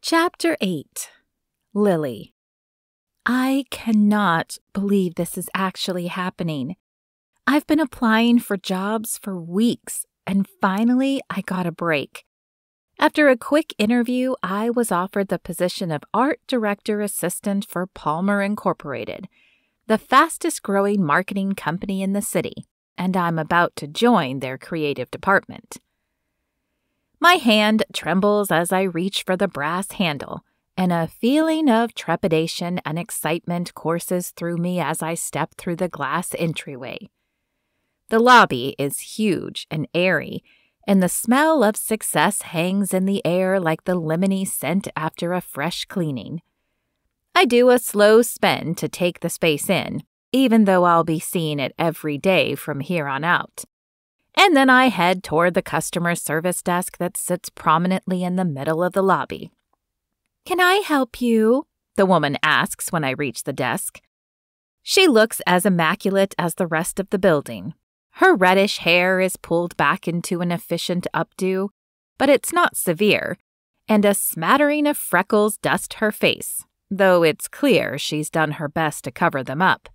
Chapter 8. Lily. I cannot believe this is actually happening. I've been applying for jobs for weeks, and finally I got a break. After a quick interview, I was offered the position of Art Director Assistant for Palmer Incorporated, the fastest-growing marketing company in the city, and I'm about to join their creative department. My hand trembles as I reach for the brass handle, and a feeling of trepidation and excitement courses through me as I step through the glass entryway. The lobby is huge and airy, and the smell of success hangs in the air like the lemony scent after a fresh cleaning. I do a slow spin to take the space in, even though I'll be seeing it every day from here on out. And then I head toward the customer service desk that sits prominently in the middle of the lobby. "Can I help you?" the woman asks when I reach the desk. She looks as immaculate as the rest of the building. Her reddish hair is pulled back into an efficient updo, but it's not severe, and a smattering of freckles dust her face, though it's clear she's done her best to cover them up.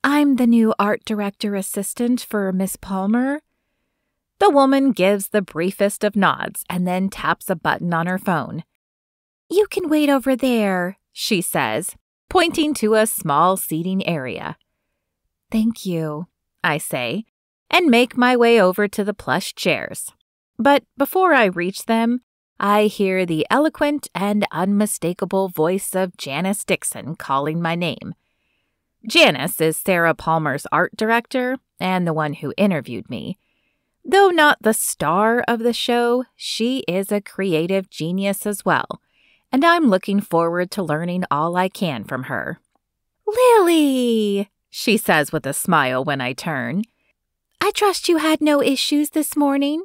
"I'm the new art director assistant for Miss Palmer." The woman gives the briefest of nods and then taps a button on her phone. "You can wait over there," she says, pointing to a small seating area. "Thank you," I say, and make my way over to the plush chairs. But before I reach them, I hear the eloquent and unmistakable voice of Janice Dixon calling my name. Janice is Sarah Palmer's art director and the one who interviewed me. Though not the star of the show, she is a creative genius as well, and I'm looking forward to learning all I can from her. "Lily," she says with a smile when I turn. "I trust you had no issues this morning."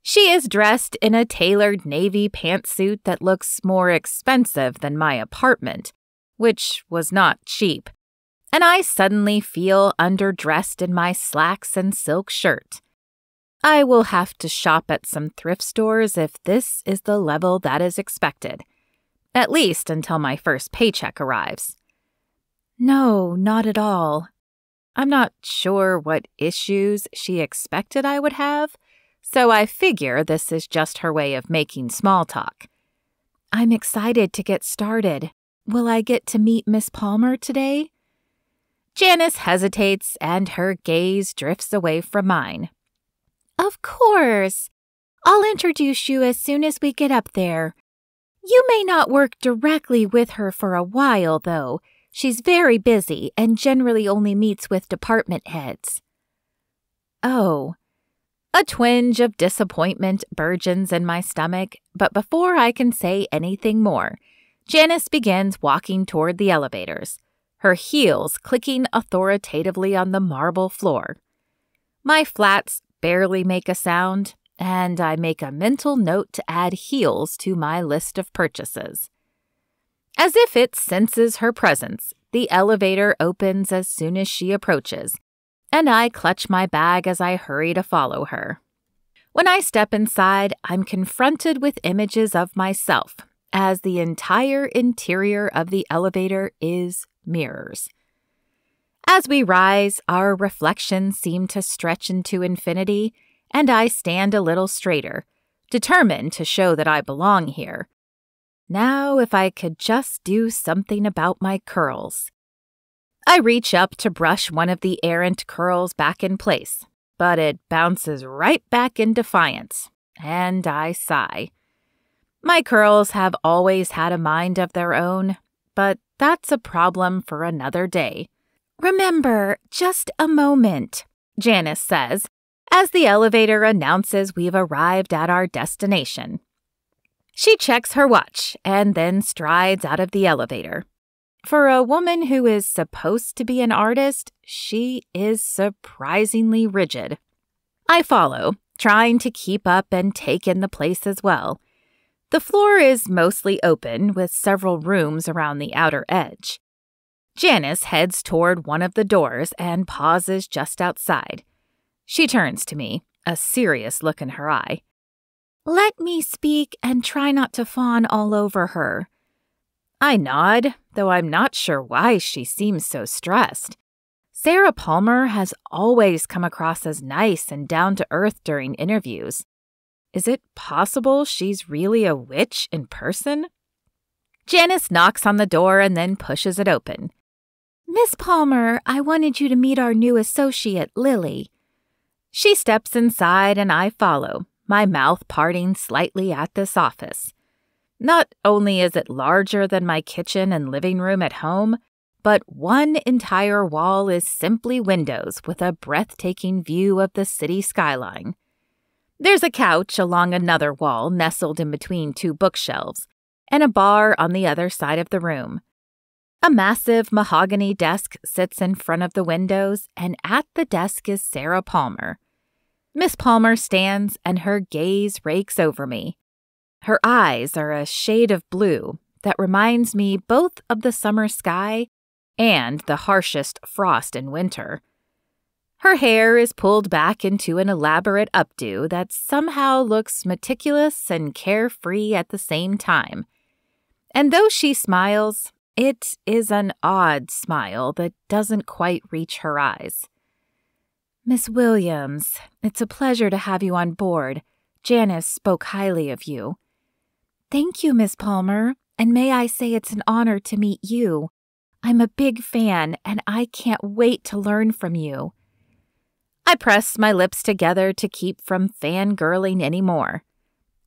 She is dressed in a tailored navy pantsuit that looks more expensive than my apartment, which was not cheap, and I suddenly feel underdressed in my slacks and silk shirt. I will have to shop at some thrift stores if this is the level that is expected, at least until my first paycheck arrives. No, not at all. I'm not sure what issues she expected I would have, so I figure this is just her way of making small talk. I'm excited to get started. Will I get to meet Miss Palmer today? Janice hesitates and her gaze drifts away from mine. "Of course. I'll introduce you as soon as we get up there. You may not work directly with her for a while, though. She's very busy and generally only meets with department heads." Oh. A twinge of disappointment burgeons in my stomach, but before I can say anything more, Janice begins walking toward the elevators, her heels clicking authoritatively on the marble floor. My flats barely make a sound, and I make a mental note to add heels to my list of purchases. As if it senses her presence, the elevator opens as soon as she approaches, and I clutch my bag as I hurry to follow her. When I step inside, I'm confronted with images of myself, as the entire interior of the elevator is mirrors. As we rise, our reflections seem to stretch into infinity, and I stand a little straighter, determined to show that I belong here. Now, if I could just do something about my curls. I reach up to brush one of the errant curls back in place, but it bounces right back in defiance, and I sigh. My curls have always had a mind of their own, but that's a problem for another day. "Remember, just a moment," Janice says, as the elevator announces we've arrived at our destination. She checks her watch and then strides out of the elevator. For a woman who is supposed to be an artist, she is surprisingly rigid. I follow, trying to keep up and take in the place as well. The floor is mostly open, with several rooms around the outer edge. Janice heads toward one of the doors and pauses just outside. She turns to me, a serious look in her eye. Let me speak and try not to fawn all over her. I nod, though I'm not sure why she seems so stressed. Sarah Palmer has always come across as nice and down-to-earth during interviews. Is it possible she's really a witch in person? Janice knocks on the door and then pushes it open. Miss Palmer, I wanted you to meet our new associate, Lily. She steps inside and I follow, my mouth parting slightly at this office. Not only is it larger than my kitchen and living room at home, but one entire wall is simply windows with a breathtaking view of the city skyline. There's a couch along another wall nestled in between two bookshelves, and a bar on the other side of the room. A massive mahogany desk sits in front of the windows, and at the desk is Sarah Palmer. Miss Palmer stands, and her gaze rakes over me. Her eyes are a shade of blue that reminds me both of the summer sky and the harshest frost in winter. Her hair is pulled back into an elaborate updo that somehow looks meticulous and carefree at the same time. And though she smiles, it is an odd smile that doesn't quite reach her eyes. Miss Williams, it's a pleasure to have you on board. Janice spoke highly of you. Thank you, Miss Palmer, and may I say it's an honor to meet you. I'm a big fan, and I can't wait to learn from you. I press my lips together to keep from fangirling anymore.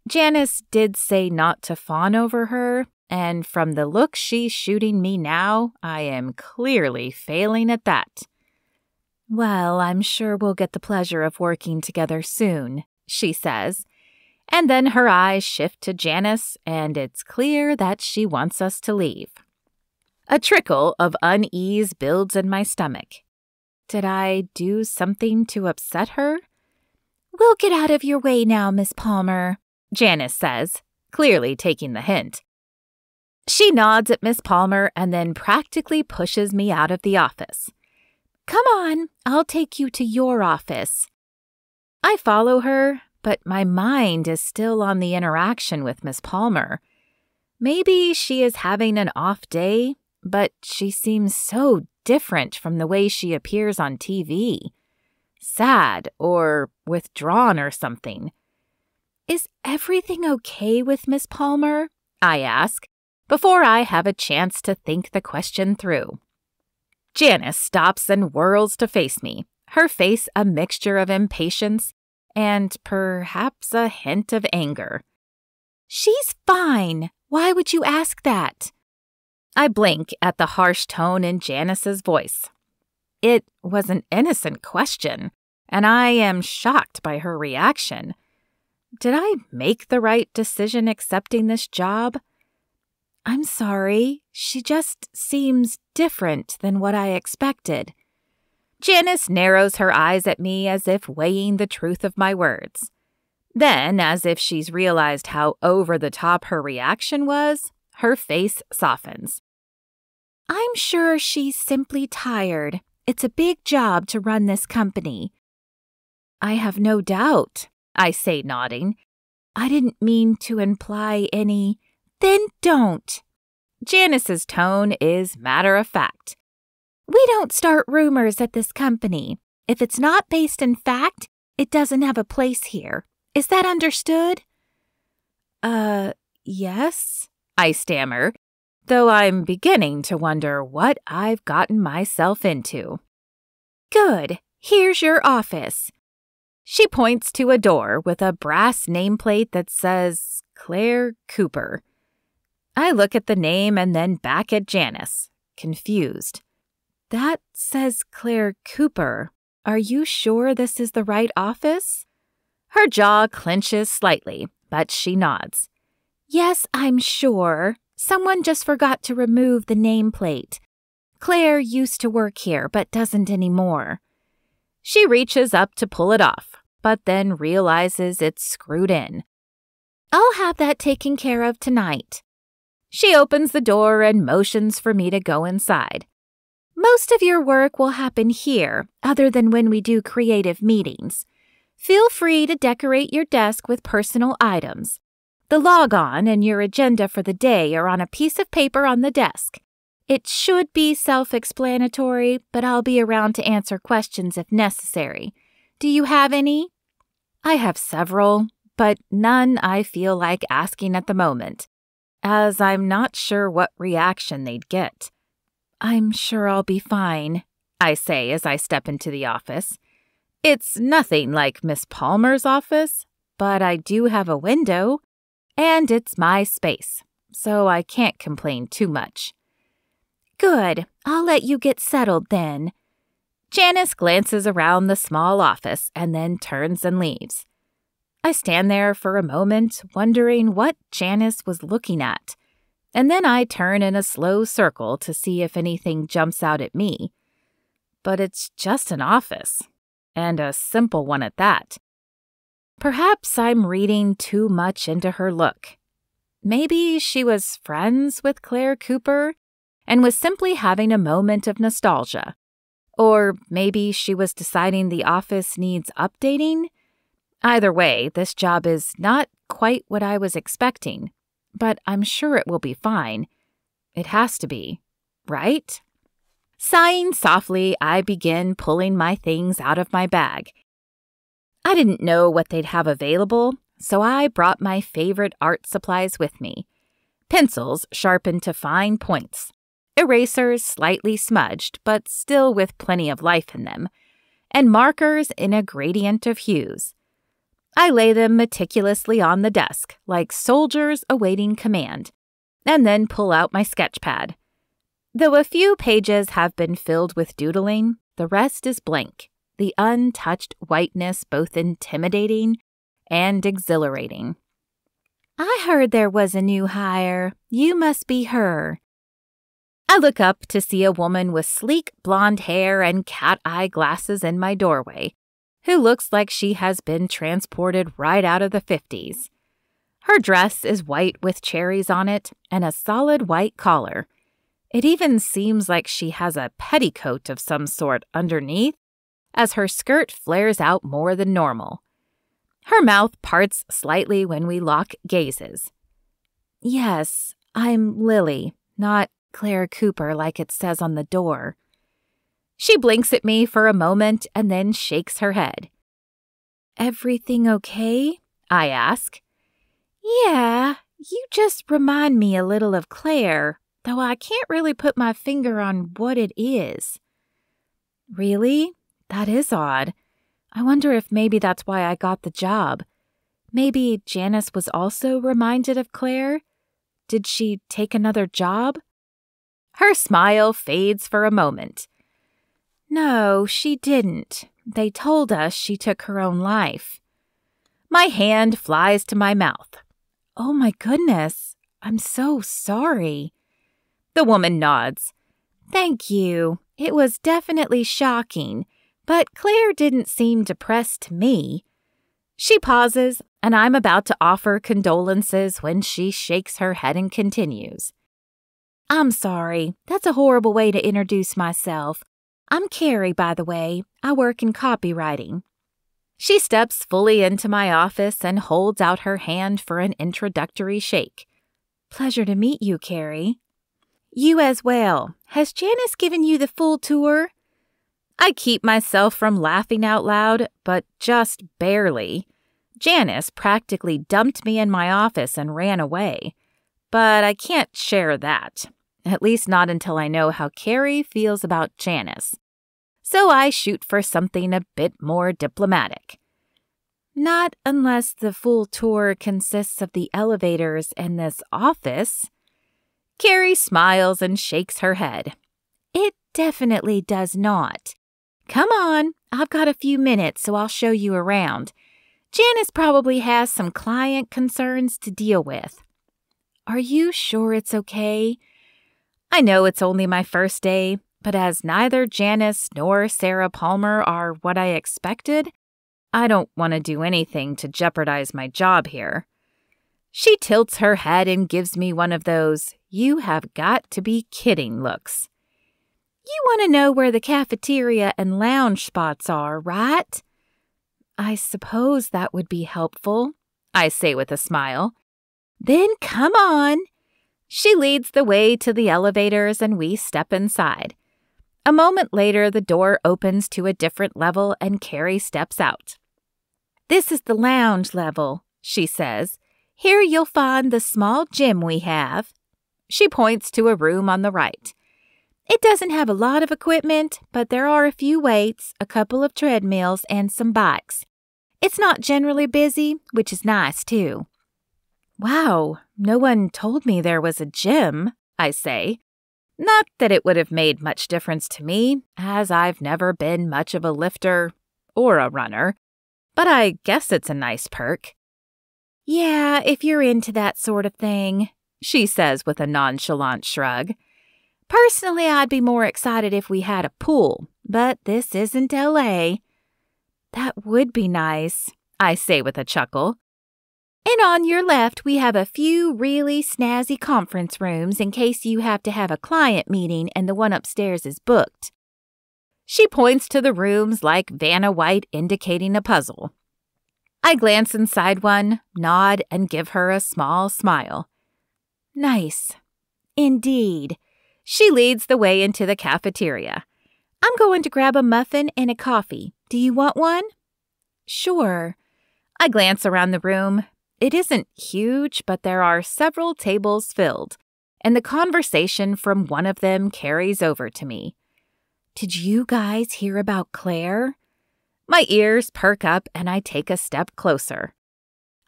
Janice did say not to fawn over her, and from the look she's shooting me now, I am clearly failing at that. Well, I'm sure we'll get the pleasure of working together soon, she says, and then her eyes shift to Janice, and it's clear that she wants us to leave. A trickle of unease builds in my stomach. Did I do something to upset her? We'll get out of your way now, Miss Palmer, Janice says, clearly taking the hint. She nods at Miss Palmer and then practically pushes me out of the office. Come on, I'll take you to your office. I follow her, but my mind is still on the interaction with Miss Palmer. Maybe she is having an off day, but she seems so different from the way she appears on TV. Sad or withdrawn or something. Is everything okay with Miss Palmer? I ask, before I have a chance to think the question through. Janice stops and whirls to face me, her face a mixture of impatience and perhaps a hint of anger. She's fine. Why would you ask that? I blink at the harsh tone in Janice's voice. It was an innocent question, and I am shocked by her reaction. Did I make the right decision accepting this job? I'm sorry, she just seems different than what I expected. Janice narrows her eyes at me as if weighing the truth of my words. Then, as if she's realized how over-the-top her reaction was, her face softens. I'm sure she's simply tired. It's a big job to run this company. I have no doubt, I say, nodding. I didn't mean to imply any... Then don't. Janice's tone is matter-of-fact. We don't start rumors at this company. If it's not based in fact, it doesn't have a place here. Is that understood? Yes, I stammer, though I'm beginning to wonder what I've gotten myself into. Good. Here's your office. She points to a door with a brass nameplate that says Claire Cooper. I look at the name and then back at Janice, confused. That says Claire Cooper. Are you sure this is the right office? Her jaw clenches slightly, but she nods. Yes, I'm sure. Someone just forgot to remove the nameplate. Claire used to work here, but doesn't anymore. She reaches up to pull it off, but then realizes it's screwed in. I'll have that taken care of tonight. She opens the door and motions for me to go inside. Most of your work will happen here, other than when we do creative meetings. Feel free to decorate your desk with personal items. The log-on and your agenda for the day are on a piece of paper on the desk. It should be self-explanatory, but I'll be around to answer questions if necessary. Do you have any? I have several, but none I feel like asking at the moment, as I'm not sure what reaction they'd get. I'm sure I'll be fine, I say as I step into the office. It's nothing like Miss Palmer's office, but I do have a window, and it's my space, so I can't complain too much. Good, I'll let you get settled then. Janice glances around the small office and then turns and leaves. I stand there for a moment, wondering what Janice was looking at, and then I turn in a slow circle to see if anything jumps out at me. But it's just an office, and a simple one at that. Perhaps I'm reading too much into her look. Maybe she was friends with Claire Cooper and was simply having a moment of nostalgia. Or maybe she was deciding the office needs updating. Either way, this job is not quite what I was expecting, but I'm sure it will be fine. It has to be, right? Sighing softly, I begin pulling my things out of my bag. I didn't know what they'd have available, so I brought my favorite art supplies with me. Pencils sharpened to fine points. Erasers slightly smudged, but still with plenty of life in them, and markers in a gradient of hues. I lay them meticulously on the desk, like soldiers awaiting command, and then pull out my sketch pad. Though a few pages have been filled with doodling, the rest is blank, the untouched whiteness both intimidating and exhilarating. I heard there was a new hire. You must be her. I look up to see a woman with sleek blonde hair and cat-eye glasses in my doorway, who looks like she has been transported right out of the 50s. Her dress is white with cherries on it and a solid white collar. It even seems like she has a petticoat of some sort underneath, as her skirt flares out more than normal. Her mouth parts slightly when we lock gazes. Yes, I'm Lily, not Claire Cooper like it says on the door. She blinks at me for a moment and then shakes her head. Everything okay? I ask. Yeah, you just remind me a little of Claire, though I can't really put my finger on what it is. Really? That is odd. I wonder if maybe that's why I got the job. Maybe Janice was also reminded of Claire? Did she take another job? Her smile fades for a moment. No, she didn't. They told us she took her own life. My hand flies to my mouth. Oh my goodness, I'm so sorry. The woman nods. Thank you. It was definitely shocking, but Claire didn't seem depressed to me. She pauses, and I'm about to offer condolences when she shakes her head and continues. I'm sorry. That's a horrible way to introduce myself. I'm Carrie, by the way. I work in copywriting. She steps fully into my office and holds out her hand for an introductory shake. Pleasure to meet you, Carrie. You as well. Has Janice given you the full tour? I keep myself from laughing out loud, but just barely. Janice practically dumped me in my office and ran away. But I can't share that. At least not until I know how Carrie feels about Janice. So I shoot for something a bit more diplomatic. Not unless the full tour consists of the elevators in this office. Carrie smiles and shakes her head. It definitely does not. Come on, I've got a few minutes, so I'll show you around. Janice probably has some client concerns to deal with. Are you sure it's okay? I know it's only my first day, but as neither Janice nor Sarah Palmer are what I expected, I don't want to do anything to jeopardize my job here. She tilts her head and gives me one of those, you have got to be kidding looks. You want to know where the cafeteria and lounge spots are, right? I suppose that would be helpful, I say with a smile. Then come on. She leads the way to the elevators and we step inside. A moment later, the door opens to a different level and Carrie steps out. This is the lounge level, she says. Here you'll find the small gym we have. She points to a room on the right. It doesn't have a lot of equipment, but there are a few weights, a couple of treadmills, and some bikes. It's not generally busy, which is nice, too. Wow, no one told me there was a gym, I say. Not that it would have made much difference to me, as I've never been much of a lifter or a runner, but I guess it's a nice perk. Yeah, if you're into that sort of thing, she says with a nonchalant shrug. Personally, I'd be more excited if we had a pool, but this isn't LA. That would be nice, I say with a chuckle. And on your left, we have a few really snazzy conference rooms in case you have to have a client meeting and the one upstairs is booked. She points to the rooms like Vanna White indicating a puzzle. I glance inside one, nod, and give her a small smile. Nice. Indeed. She leads the way into the cafeteria. I'm going to grab a muffin and a coffee. Do you want one? Sure. I glance around the room. It isn't huge, but there are several tables filled, and the conversation from one of them carries over to me. Did you guys hear about Claire? My ears perk up and I take a step closer.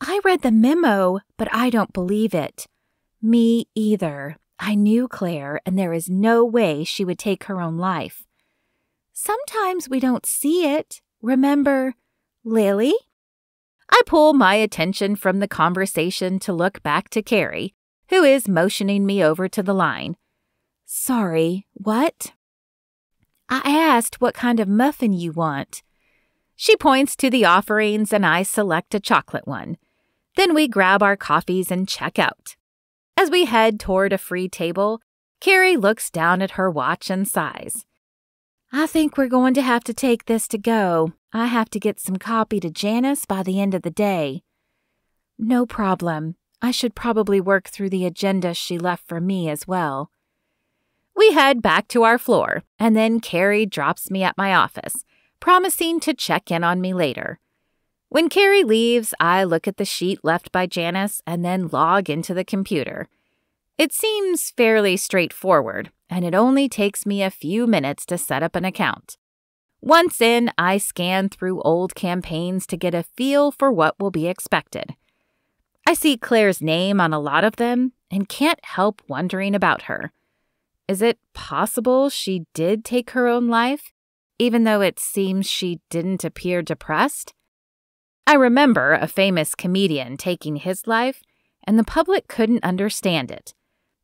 I read the memo, but I don't believe it. Me either. I knew Claire, and there is no way she would take her own life. Sometimes we don't see it. Remember Lily? I pull my attention from the conversation to look back to Carrie, who is motioning me over to the line. Sorry, what? I asked what kind of muffin you want. She points to the offerings and I select a chocolate one. Then we grab our coffees and check out. As we head toward a free table, Carrie looks down at her watch and sighs. I think we're going to have to take this to go. I have to get some copy to Janice by the end of the day. No problem. I should probably work through the agenda she left for me as well. We head back to our floor, and then Carrie drops me at my office, promising to check in on me later. When Carrie leaves, I look at the sheet left by Janice and then log into the computer. It seems fairly straightforward, and it only takes me a few minutes to set up an account. Once in, I scan through old campaigns to get a feel for what will be expected. I see Claire's name on a lot of them and can't help wondering about her. Is it possible she did take her own life, even though it seems she didn't appear depressed? I remember a famous comedian taking his life, and the public couldn't understand it.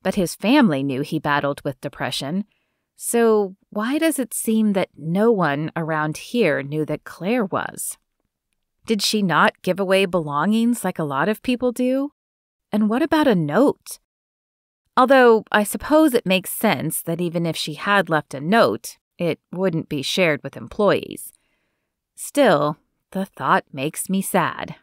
But his family knew he battled with depression. So why does it seem that no one around here knew that Claire was? Did she not give away belongings like a lot of people do? And what about a note? Although I suppose it makes sense that even if she had left a note, it wouldn't be shared with employees. Still, the thought makes me sad.